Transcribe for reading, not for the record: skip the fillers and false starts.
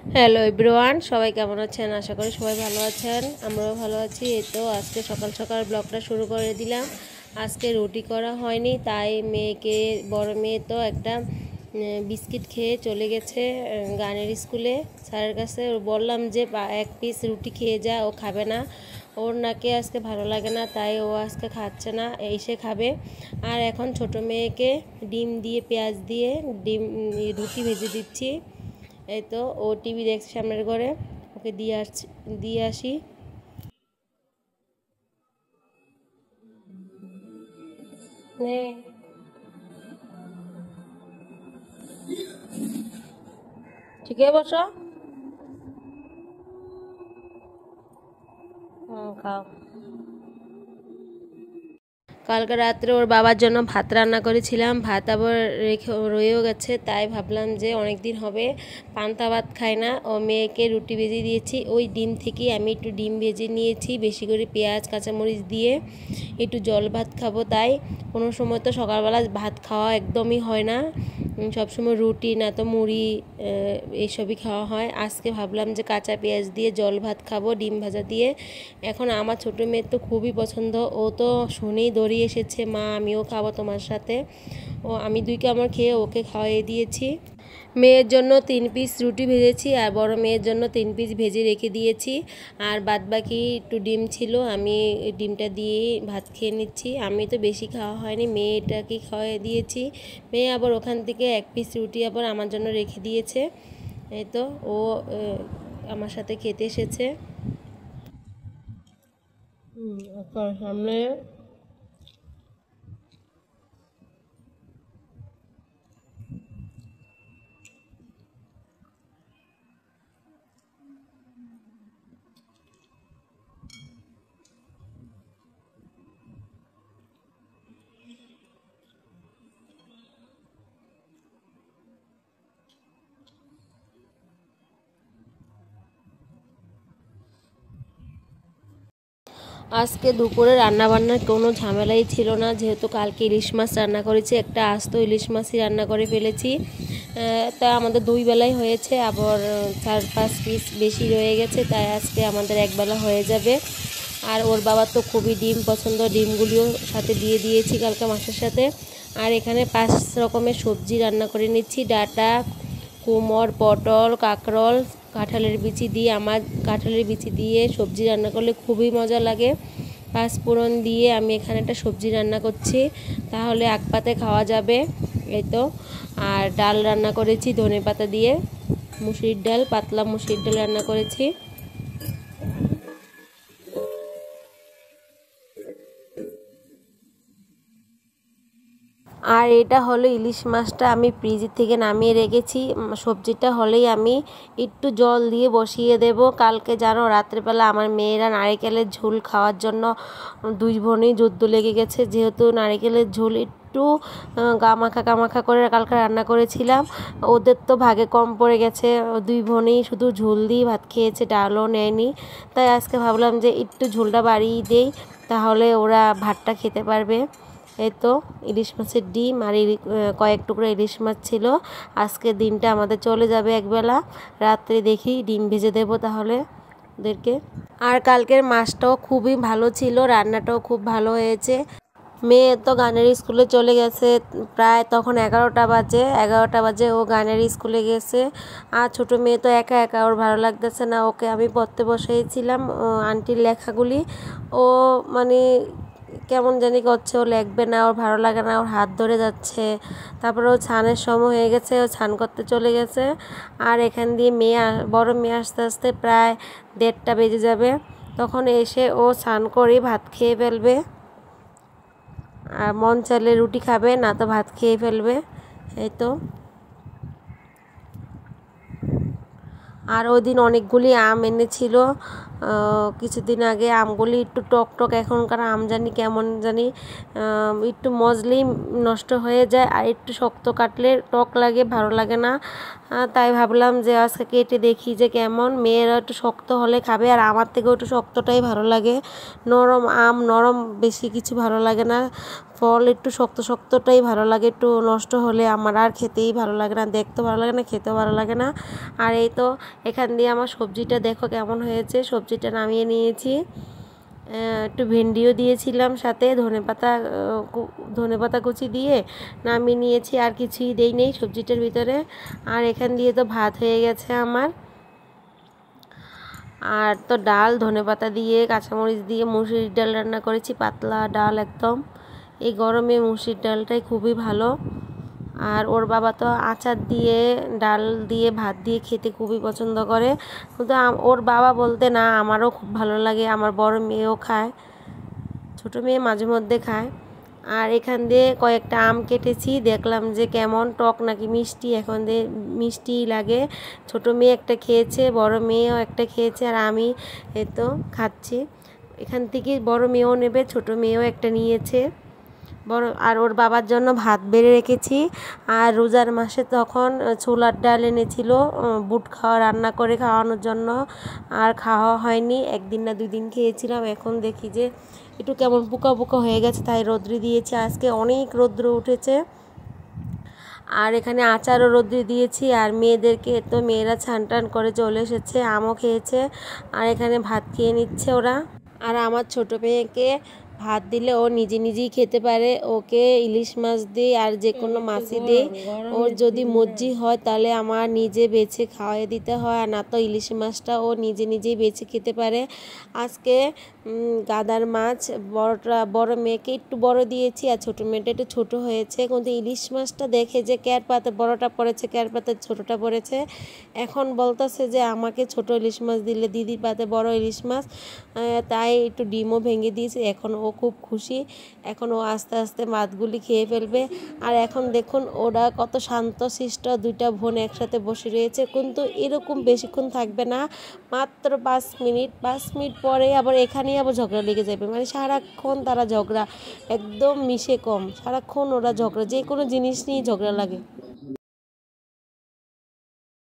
Hello everyone, সবাই কেমন আছেন? আশা করি সবাই ভালো আছেন। আমরাও ভালো আছি। এই তো আজকে সকাল সকাল ব্লগটা শুরু করে দিলাম। আজকে রুটি করা হয়নি, তাই বড় মেয়ে তো একটা বিস্কিট খেয়ে চলে গেছে গানের স্কুলে। স্যারের কাছে বললাম যে এক পিস রুটি খেয়ে যা, ও খাবে না, ওর নাকি আজকে ভালো লাগে না, তাই ও আজকে খাচ্ছে না, এসে খাবে। আর এখন ছোট মেয়েকে ডিম দিয়ে পেঁয়াজ দিয়ে রুটি ভেজে দিচ্ছি। এই তো ও টিভি দেখছে সামনের ঘরে, ওকে দিয়ে আসি। ঠিক আছে, বসো। খাও। কালকে রাত্রে ওর বাবার জন্য ভাত রান্না করেছিলাম, ভাত আবার রয়েও গেছে, তাই ভাবলাম যে অনেক দিন হবে পান্তা ভাত খাই না। ও মেয়েকে রুটি ভেজে দিয়েছি, ওই ডিম থেকেই আমি একটু ডিম ভেজে নিয়েছি বেশি করে পেঁয়াজ কাঁচামরিচ দিয়ে। একটু জল ভাত খাবো, তাই কোনো সময় তো সকালবেলা ভাত খাওয়া একদমই হয় না, সবসময় রুটি না তো মুড়ি এইসবই খাওয়া হয়। আজকে ভাবলাম যে কাঁচা পেঁয়াজ দিয়ে জল ভাত খাবো ডিম ভাজা দিয়ে। এখন আমার ছোটো মেয়ের তো খুবই পছন্দ, ও তো শুনেই দৌড়িয়ে এসেছে, মা আমিও খাবো তোমার সাথে। আমি 2 কামড় খেয়ে ওকে খাওয়াই দিয়েছি। মেয়ের জন্য 3 পিস রুটি ভেজেছি, আর বড় মেয়ের জন্য 3 পিস ভেজে রেখে দিয়েছি। আর বাদবাকি একটু ডিম ছিল, আমি ডিমটা দিয়েই ভাত খেয়ে নিচ্ছি। আমি তো বেশি খাওয়া হয়নি, মেয়েটাকে খাওয়াই দিয়েছি। মেয়ে আবার ওখান থেকে 1 পিস রুটি আবার আমার জন্য রেখে দিয়েছে। এই তো ও আমার সাথে খেতে এসেছে। সামনে আজকে দুপুরে রান্নাবান্নার কোনো ঝামেলাই ছিল না, যেহেতু কালকে ইলিশ মাছ রান্না করেছি, একটা আস্ত ইলিশ মাছই রান্না করে ফেলেছি। তা আমাদের 2 বেলাই হয়েছে, আবার 4-5 পিস বেশি রয়ে গেছে, তাই আজকে আমাদের 1 বেলা হয়ে যাবে। আর ওর বাবার তো খুবই ডিম পছন্দ, ডিমগুলিও সাথে দিয়ে দিয়েছি কালকে মাছের সাথে। আর এখানে 5 রকমের সবজি রান্না করে নিচ্ছি, ডাঁটা, কুমড়, পটল, কাঁকরোল, কাঁঠালের বিচি দিয়ে। আমার কাঁঠালের বিচি দিয়ে সবজি রান্না করলে খুবই মজা লাগে। 5 ফোড়ন দিয়ে আমি এখানে একটা সবজি রান্না করছি, তাহলে এক পাতে খাওয়া যাবে। এই তো। আর ডাল রান্না করেছি ধনেপাতা দিয়ে, মুসুরির ডাল, পাতলা মুসুরির ডাল রান্না করেছি। আর এটা হলো ইলিশ মাছটা আমি ফ্রিজ থেকে নামিয়ে রেখেছি। সবজিটা হলেই আমি একটু জল দিয়ে বসিয়ে দেব। কালকে জানো রাত্রেবেলা আমার মেয়েরা নারিকেলের ঝোল খাওয়ার জন্য 2 বোনই যুদ্ধ লেগে গেছে, যেহেতু নারিকেলের ঝোল একটু গামাখা করে কালকে রান্না করেছিলাম। ওদের তো ভাগে কম পড়ে গেছে, 2 বোনই শুধু ঝোল দিয়ে ভাত খেয়েছে, ডালও নেয়নি। তাই আজকে ভাবলাম যে একটু ঝোলটা বাড়িয়ে দেই, তাহলে ওরা ভাতটা খেতে পারবে। এই তো ইলিশ মাছের ডিম আর কয়েক টুকরো ইলিশ মাছ ছিল। আজকে দিনটা আমাদের চলে যাবে একবেলা, রাত্রে দেখি ডিম ভেজে দেবো তাহলে ওদেরকে। আর কালকের মাছটাও খুবই ভালো ছিল, রান্নাটাও খুব ভালো হয়েছে। মেয়ে তো গানের স্কুলে চলে গেছে, প্রায় তখন 11টা বাজে ও গানের স্কুলে গেছে। আর ছোটো মেয়ে তো একা একা, ওর ভালো লাগতেছে না, ওকে আমি পড়তে বসেছিলাম আন্টির লেখাগুলি। ও মানে কেমন জানি করছে, ও লিখবে না, ওর ভালো লাগে না, ওর হাত ধরে যাচ্ছে। তারপরে ও স্নানের সময় হয়ে গেছে, ও স্নান করতে চলে গেছে। আর এখান দিয়ে বড় মেয়ে আস্তে আস্তে প্রায় 1:30টা বেজে যাবে, তখন এসে ও স্নান করে ভাত খেয়ে ফেলবে। আর মন চাইলে রুটি খাবে, না তো ভাত খেয়ে ফেলবে। এই তো। আর ওই দিন অনেকগুলি আম এনেছিল, কিছুদিন আগে আমগুলি একটু টক টক, এখনকার আম জানি কেমন জানি একটু মজলেই নষ্ট হয়ে যায়, আর একটু শক্ত কাটলে টক লাগে, ভালো লাগে না। তাই ভাবলাম যে আজকে কেটে দেখি যে কেমন। মেয়েরা একটু শক্ত হলে খাবে, আর আমার থেকেও একটু শক্তটাই ভালো লাগে। নরম আম, নরম বেশি কিছু ভালো লাগে না, ফল একটু শক্ত শক্তটাই ভালো লাগে। একটু নষ্ট হলে আমার আর খেতেই ভালো লাগে না, দেখতেও ভালো লাগে না, খেতেও ভালো লাগে না। আর এই তো এখান দিয়ে আমার সবজিটা দেখো কেমন হয়েছে। সবজিটা নামিয়ে নিয়েছি, একটু ভেন্ডিও দিয়েছিলাম সাথে, ধনেপাতা কুচি দিয়ে নামিয়ে নিয়েছি, আর কিছুই দেই নেই সবজিটার ভিতরে। আর এখান দিয়ে তো ভাত হয়ে গেছে আমার। আর তো ডাল ধনেপাতা দিয়ে কাঁচামরিচ দিয়ে মুসুরির ডাল রান্না করেছি, পাতলা ডাল একদম। এই গরমে মুসুরির ডালটাই খুবই ভালো। আর ওর বাবা তো আচার দিয়ে ডাল দিয়ে ভাত দিয়ে খেতে খুবই পছন্দ করে, কিন্তু ওর বাবা বলতে না, আমারও খুব ভালো লাগে। আমার বড় মেয়েও খায়, ছোটো মেয়ে মাঝে মধ্যে খায়। আর এখান দিয়ে কয়েকটা আম কেটেছি, দেখলাম যে কেমন টক নাকি মিষ্টি। এখন দিয়ে মিষ্টি লাগে। ছোটো মেয়ে একটা খেয়েছে, বড় মেয়েও একটা খেয়েছে, আর আমি এই তো খাচ্ছি। এখান থেকে বড় মেয়েও নেবে, ছোটো মেয়েও একটা নিয়েছে। আর ওর বাবার জন্য ভাত বেড়ে রেখেছি। আর রোজার মাসে তখন ছোলার ডাল এনেছিল বুট রান্না করে খাওয়ানোর জন্য, আর খাওয়া হয়নি, একদিন না দুদিন খেয়েছিলাম। এখন দেখি যে একটু কেমন পোকা পোকা হয়ে গেছে, তাই রৌদ্রে দিয়েছি। আজকে অনেক রৌদ্র উঠেছে। আর এখানে আচারও রৌদ্রে দিয়েছি। আর মেয়েদেরকে তো মেয়েরা ছান টান করে চলে এসেছে, আমও খেয়েছে, আর এখানে ভাত খেয়ে নিচ্ছে ওরা। আর আমার ছোটো মেয়েকে ভাত দিলে ও নিজে নিজেই খেতে পারে। ওকে ইলিশ মাছ দিই আর যে কোনো মাছই দিই, ওর যদি মর্জি হয় তাহলে আমার নিজে বেছে খাওয়াই দিতে হয়, আর না তো ইলিশ মাছটা ও নিজে নিজেই বেছে খেতে পারে। আজকে গাদার মাছ বড় মেয়েকে একটু বড় দিয়েছি, আর ছোটো মেয়েটা একটু ছোটো হয়েছে, কিন্তু ইলিশ মাছটা দেখে যে ক্যার পাতে বড়টা পড়েছে, ক্যার পাতে ছোটোটা পড়েছে, এখন বলতেছে যে আমাকে ছোট ইলিশ মাছ দিলে, দিদির পাতে বড় ইলিশ মাছ। তাই একটু ডিমও ভেঙে দিয়েছে। এখন ও খুব খুশি, এখন ও আস্তে আস্তে মাছগুলি খেয়ে ফেলবে। আর এখন দেখুন ওরা কত শান্তশিষ্ট, দুইটা বোন একসাথে বসে রয়েছে, কিন্তু এরকম বেশিক্ষণ থাকবে না, মাত্র 5 মিনিট পরে আবার এখানেই আবার ঝগড়া লেগে যাবে। মানে সারাক্ষণ তারা ঝগড়া, একদম মিশে কম, সারাক্ষণ ওরা ঝগড়া, যে কোনো জিনিস নিয়ে ঝগড়া লাগে।